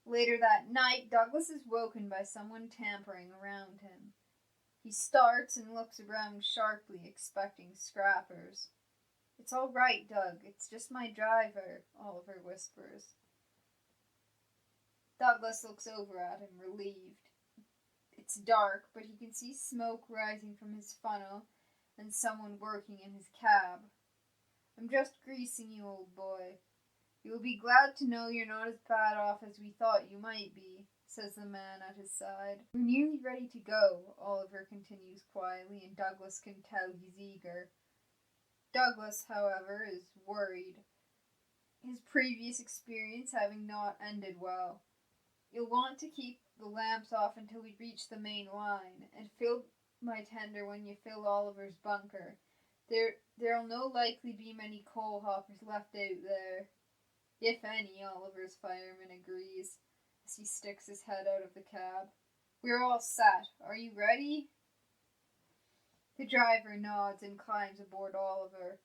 Later that night, Douglas is woken by someone tampering around him. He starts and looks around sharply, expecting scrappers. "It's all right, Doug. It's just my driver," Oliver whispers. Douglas looks over at him, relieved. It's dark, but he can see smoke rising from his funnel and someone working in his cab. "I'm just greasing you, old boy. You'll be glad to know you're not as bad off as we thought you might be," says the man at his side. "We're nearly ready to go," Oliver continues quietly, and Douglas can tell he's eager. Douglas, however, is worried, his previous experience having not ended well. "You'll want to keep the lamps off until we reach the main line, and fill my tender when you fill Oliver's bunker. There'll no likely be many coal hoppers left out there." "If any," Oliver's fireman agrees, as he sticks his head out of the cab. "We're all set. Are you ready?" The driver nods and climbs aboard Oliver.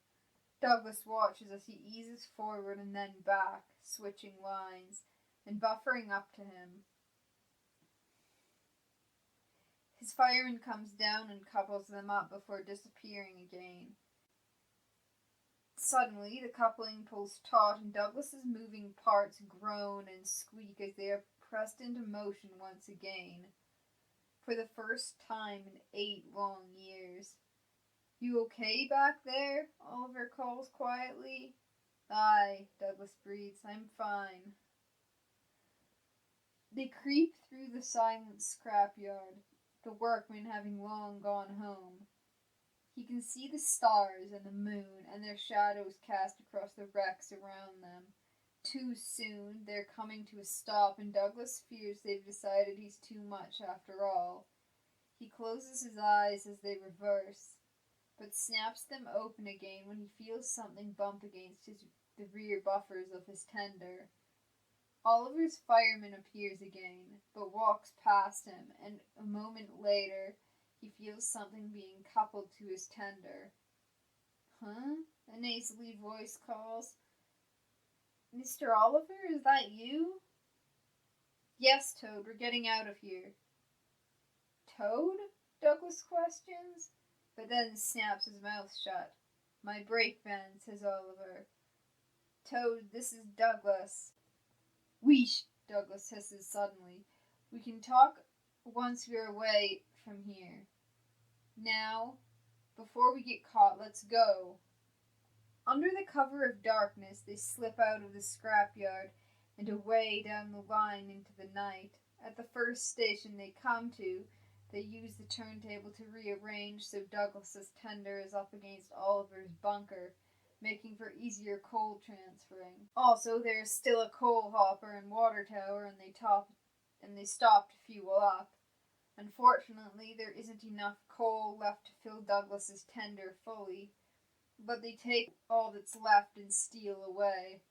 Douglas watches as he eases forward and then back, switching lines, and buffering up to him. His fireman comes down and couples them up before disappearing again. Suddenly, the coupling pulls taut and Douglas's moving parts groan and squeak as they are pressed into motion once again, for the first time in 8 long years. "You okay back there?" Oliver calls quietly. "Aye," Douglas breathes. "I'm fine." They creep through the silent scrapyard, the workmen having long gone home. He can see the stars and the moon and their shadows cast across the wrecks around them. Too soon, they're coming to a stop, and Douglas fears they've decided he's too much after all. He closes his eyes as they reverse, but snaps them open again when he feels something bump against the rear buffers of his tender. Oliver's fireman appears again, but walks past him, and a moment later he feels something being coupled to his tender. "Huh?" a nasally voice calls. "Mr. Oliver, is that you?" "Yes, Toad, we're getting out of here." "Toad?" Douglas questions, but then snaps his mouth shut. "My brake van," says Oliver. "Toad, this is Douglas." "Wheesh," Douglas hisses suddenly. "We can talk once we're away from here. Now, before we get caught, let's go." Under the cover of darkness, they slip out of the scrapyard and away down the line into the night. At the first station they come to, they use the turntable to rearrange so Douglas's tender is up against Oliver's bunker, making for easier coal transferring. Also, there is still a coal hopper and water tower, and they stop to fuel up. Unfortunately, there isn't enough coal left to fill Douglas's tender fully, but they take all that's left and steal away.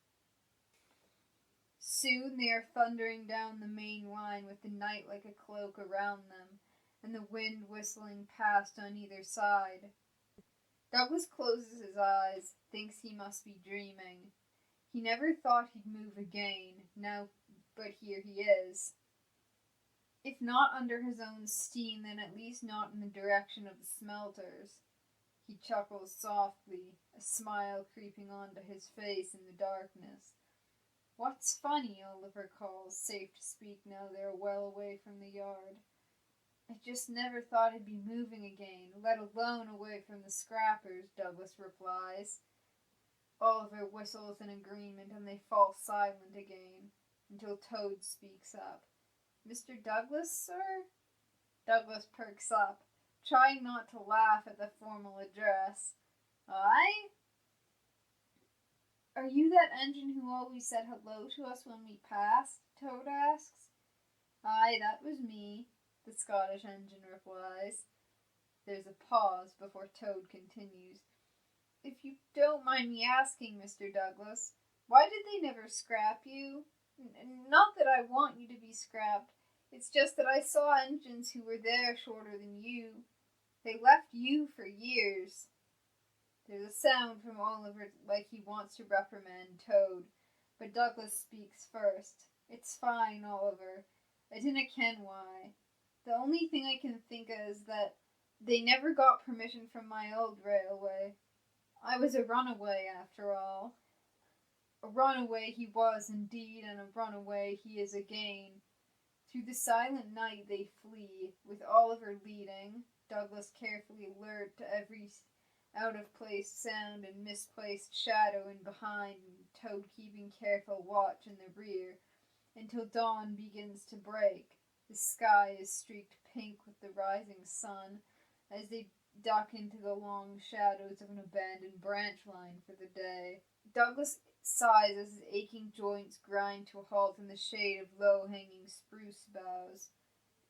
Soon they are thundering down the main line with the night like a cloak around them, and the wind whistling past on either side. Douglas closes his eyes, thinks he must be dreaming. He never thought he'd move again, but here he is. If not under his own steam, then at least not in the direction of the smelters. He chuckles softly, a smile creeping onto his face in the darkness. "What's funny?" Oliver calls, safe to speak now they are well away from the yard. "I just never thought I'd be moving again, let alone away from the scrappers," Douglas replies. Oliver whistles in agreement, and they fall silent again, until Toad speaks up. "Mr. Douglas, sir?" Douglas perks up, trying not to laugh at the formal address. "Aye?" "Are you that engine who always said hello to us when we passed?" Toad asks. "Aye, that was me," the Scottish engine replies. There's a pause before Toad continues. "If you don't mind me asking, Mr. Douglas, why did they never scrap you? Not that I want you to be scrapped, it's just that I saw engines who were there shorter than you. They left you for years." There's a sound from Oliver like he wants to reprimand Toad, but Douglas speaks first. It's fine, Oliver. I dinna ken why. The only thing I can think of is that they never got permission from my old railway. I was a runaway, after all. A runaway he was indeed, and a runaway he is again. Through the silent night they flee, with Oliver leading, Douglas carefully alert to every out-of-place sound and misplaced shadow in behind, and Toad keeping careful watch in the rear, until dawn begins to break. The sky is streaked pink with the rising sun, as they duck into the long shadows of an abandoned branch line for the day. Douglas sighs as his aching joints grind to a halt in the shade of low-hanging spruce boughs.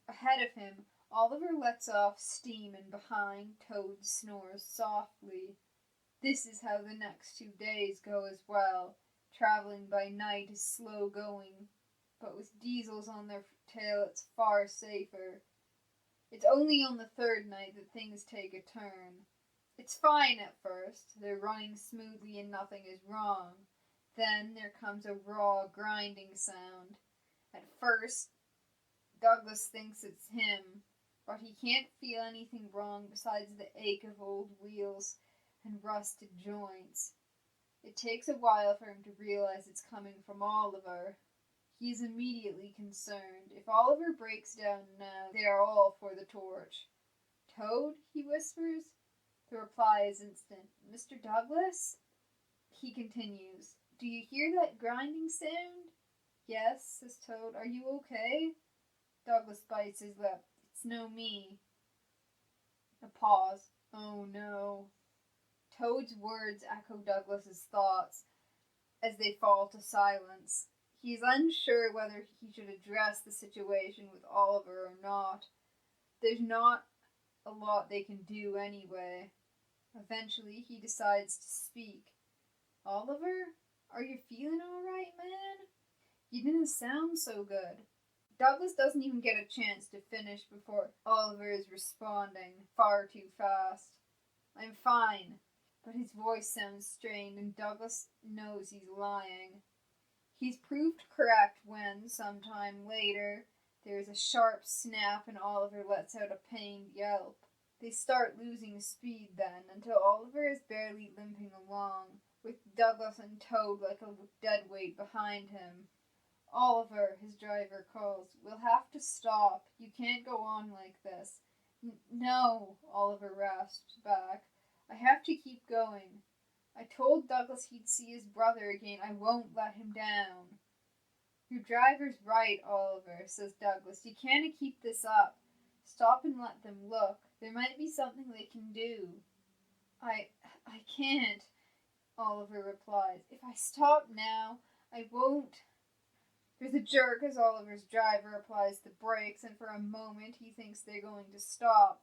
Ahead of him, Oliver lets off steam, and behind, Toad snores softly. This is how the next 2 days go as well. Travelling by night is slow going, but with diesels on their tail it's far safer. It's only on the third night that things take a turn. It's fine at first. They're running smoothly and nothing is wrong. Then there comes a raw, grinding sound. At first, Douglas thinks it's him, but he can't feel anything wrong besides the ache of old wheels and rusted joints. It takes a while for him to realize it's coming from Oliver. He is immediately concerned. If Oliver breaks down now, they are all for the torch. Toad, he whispers. The reply is instant. Mr. Douglas? He continues. Do you hear that grinding sound? Yes, says Toad. Are you okay? Douglas bites his lip. It's no me. A pause. Oh no. Toad's words echo Douglas's thoughts as they fall to silence. He is unsure whether he should address the situation with Oliver or not. There's not a lot they can do anyway. Eventually, he decides to speak. Oliver, are you feeling all right, man? You didn't sound so good. Douglas doesn't even get a chance to finish before Oliver is responding far too fast. I'm fine, but his voice sounds strained, and Douglas knows he's lying. He's proved correct when, sometime later, there is a sharp snap and Oliver lets out a pained yelp. They start losing speed then, until Oliver is barely limping along, with Douglas and Toad like a dead weight behind him. Oliver, his driver calls, we'll have to stop. You can't go on like this. No, Oliver rasped back. I have to keep going. I told Douglas he'd see his brother again. I won't let him down. Your driver's right, Oliver, says Douglas. You can't keep this up. Stop and let them look. There might be something they can do. I can't, Oliver replies. If I stop now, I won't. There's a jerk as Oliver's driver applies the brakes, and for a moment he thinks they're going to stop,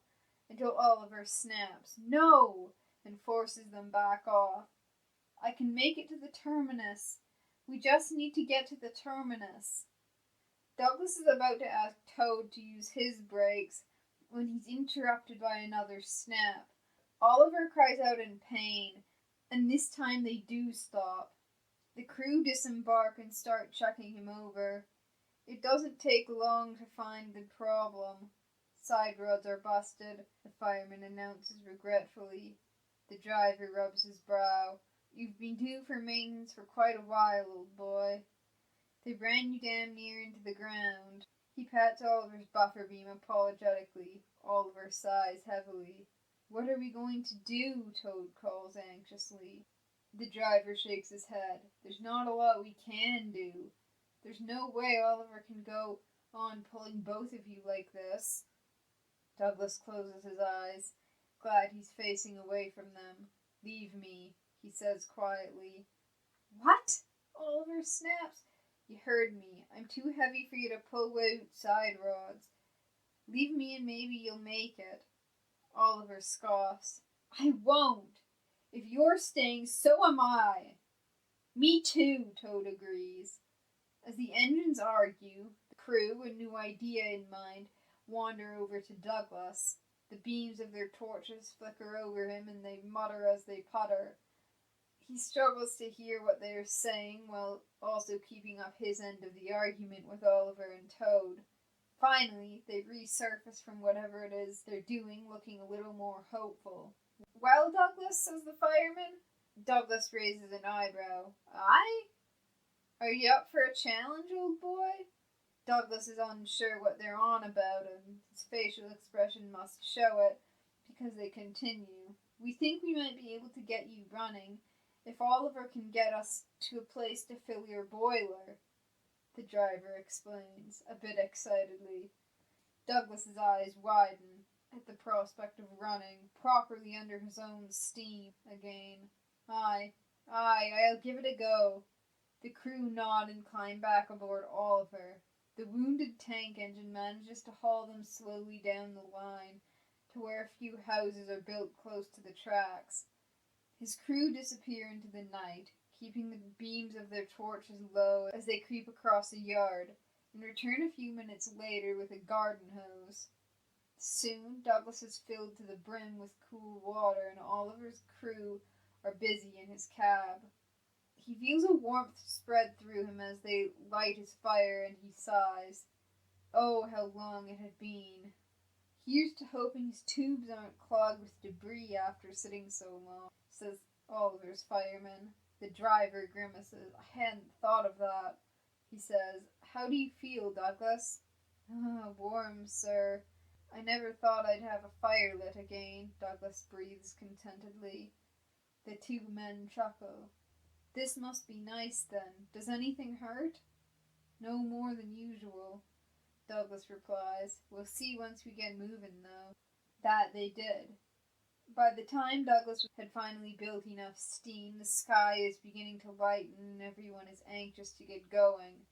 until Oliver snaps, no, and forces them back off. I can make it to the terminus. We just need to get to the terminus. Douglas is about to ask Toad to use his brakes when he's interrupted by another snap. Oliver cries out in pain, and this time they do stop. The crew disembark and start checking him over. It doesn't take long to find the problem. Side rods are busted, the fireman announces regretfully. The driver rubs his brow. You've been due for maintenance for quite a while, old boy. They ran you damn near into the ground. He pats Oliver's buffer beam apologetically. Oliver sighs heavily. What are we going to do? Toad calls anxiously. The driver shakes his head. There's not a lot we can do. There's no way Oliver can go on pulling both of you like this. Douglas closes his eyes, glad he's facing away from them. Leave me, he says quietly. What? Oliver snaps. You heard me. I'm too heavy for you to pull out side rods. Leave me and maybe you'll make it. Oliver scoffs. I won't. If you're staying, so am I. Me too, Toad agrees. As the engines argue, the crew, a new idea in mind, wander over to Douglas. The beams of their torches flicker over him and they mutter as they putter. He struggles to hear what they are saying while also keeping up his end of the argument with Oliver and Toad. Finally, they resurface from whatever it is they're doing, looking a little more hopeful. "Well, Douglas," says the fireman. Douglas raises an eyebrow. "Aye? Are you up for a challenge, old boy?" Douglas is unsure what they're on about, and his facial expression must show it, because they continue. "We think we might be able to get you running, if Oliver can get us to a place to fill your boiler," the driver explains, a bit excitedly. Douglas's eyes widen at the prospect of running, properly under his own steam, again. Aye, I'll give it a go." The crew nod and climb back aboard Oliver. The wounded tank engine manages to haul them slowly down the line to where a few houses are built close to the tracks. His crew disappear into the night, keeping the beams of their torches low as they creep across a yard, and return a few minutes later with a garden hose. Soon Douglas is filled to the brim with cool water, and Oliver's crew are busy in his cab. He feels a warmth spread through him as they light his fire, and he sighs. Oh, how long it had been. "Here's to hoping his tubes aren't clogged with debris after sitting so long," says Oliver's fireman. The driver grimaces. "I hadn't thought of that," he says. "How do you feel, Douglas?" Warm, sir. I never thought I'd have a fire lit again," Douglas breathes contentedly. The two men chuckle. "This must be nice, then. Does anything hurt?" "No more than usual," Douglas replies. "We'll see once we get moving, though." That they did. By the time Douglas had finally built enough steam, the sky is beginning to lighten and everyone is anxious to get going.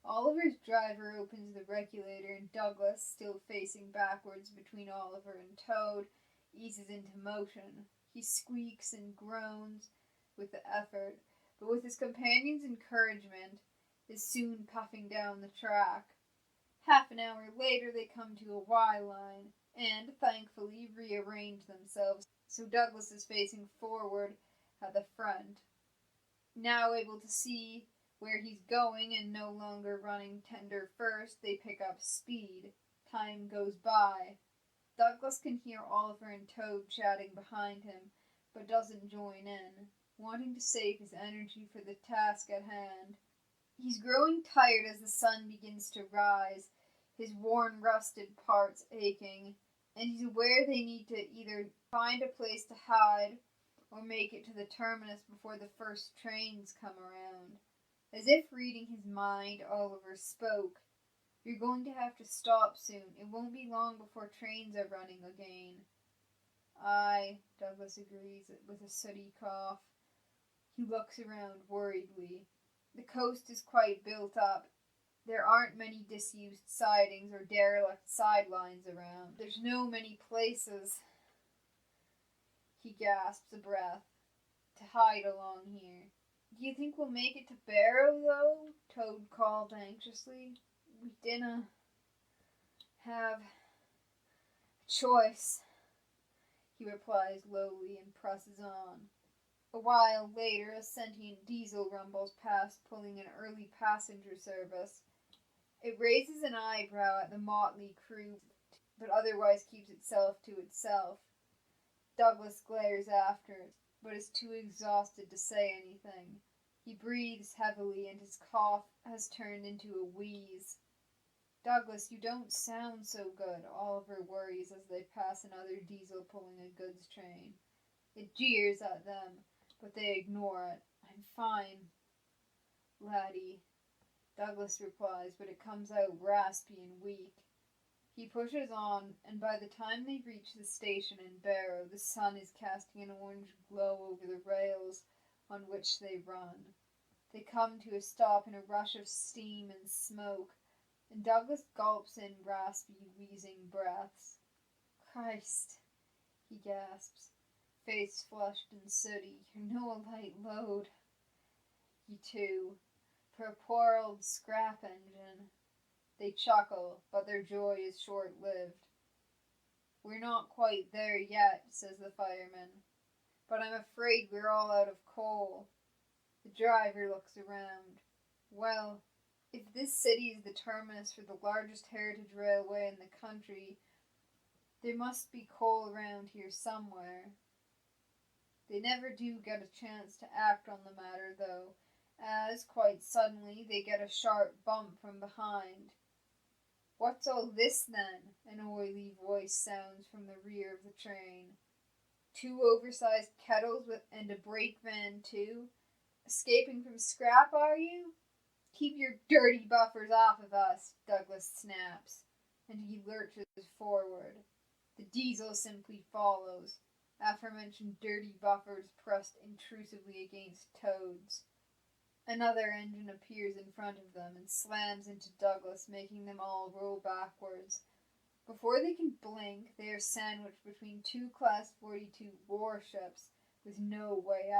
Oliver's driver opens the regulator, and Douglas, still facing backwards between Oliver and Toad, eases into motion. He squeaks and groans with the effort, but with his companion's encouragement, is soon puffing down the track. Half an hour later they come to a Y line, and, thankfully, rearrange themselves, so Douglas is facing forward at the front. Now able to see where he's going and no longer running tender first, they pick up speed. Time goes by. Douglas can hear Oliver and Toad chatting behind him, but doesn't join in, wanting to save his energy for the task at hand. He's growing tired as the sun begins to rise, his worn, rusted parts aching, and he's aware they need to either find a place to hide or make it to the terminus before the first trains come around. As if reading his mind, Oliver spoke. "You're going to have to stop soon. It won't be long before trains are running again." "Aye," Douglas agrees with a sooty cough. He looks around worriedly. The coast is quite built up. There aren't many disused sidings or derelict sidelines around. There's no many places, he gasps a breath, to hide along here. "Do you think we'll make it to Barrow, though?" Toad called anxiously. "We dinna have a choice," he replies lowly and presses on. A while later, a sentient diesel rumbles past, pulling an early passenger service. It raises an eyebrow at the motley crew, but otherwise keeps itself to itself. Douglas glares after it, but is too exhausted to say anything. He breathes heavily, and his cough has turned into a wheeze. "Douglas, you don't sound so good," Oliver worries as they pass another diesel pulling a goods train. It jeers at them, but they ignore it. "I'm fine, laddie," Douglas replies, but it comes out raspy and weak. He pushes on, and by the time they reach the station in Barrow, the sun is casting an orange glow over the rails on which they run. They come to a stop in a rush of steam and smoke, and Douglas gulps in raspy, wheezing breaths. "Christ," he gasps, face flushed and sooty, "you're no a light load, you two, for a poor old scrap engine." They chuckle, but their joy is short-lived. "We're not quite there yet," says the fireman, but I'm afraid we're all out of coal. The driver looks around. Well, if this city is the terminus for the largest heritage railway in the country, there must be coal around here somewhere. They never do get a chance to act on the matter, though, as, quite suddenly, they get a sharp bump from behind. "What's all this, then?" an oily voice sounds from the rear of the train. "Two oversized kettles and a brake van, too? Escaping from scrap, are you? Keep your dirty buffers off of us," Douglas snaps, and he lurches forward. The diesel simply follows, aforementioned dirty buffers pressed intrusively against Toad's. Another engine appears in front of them and slams into Douglas, making them all roll backwards. Before they can blink, they are sandwiched between two Class 42 warships with no way out.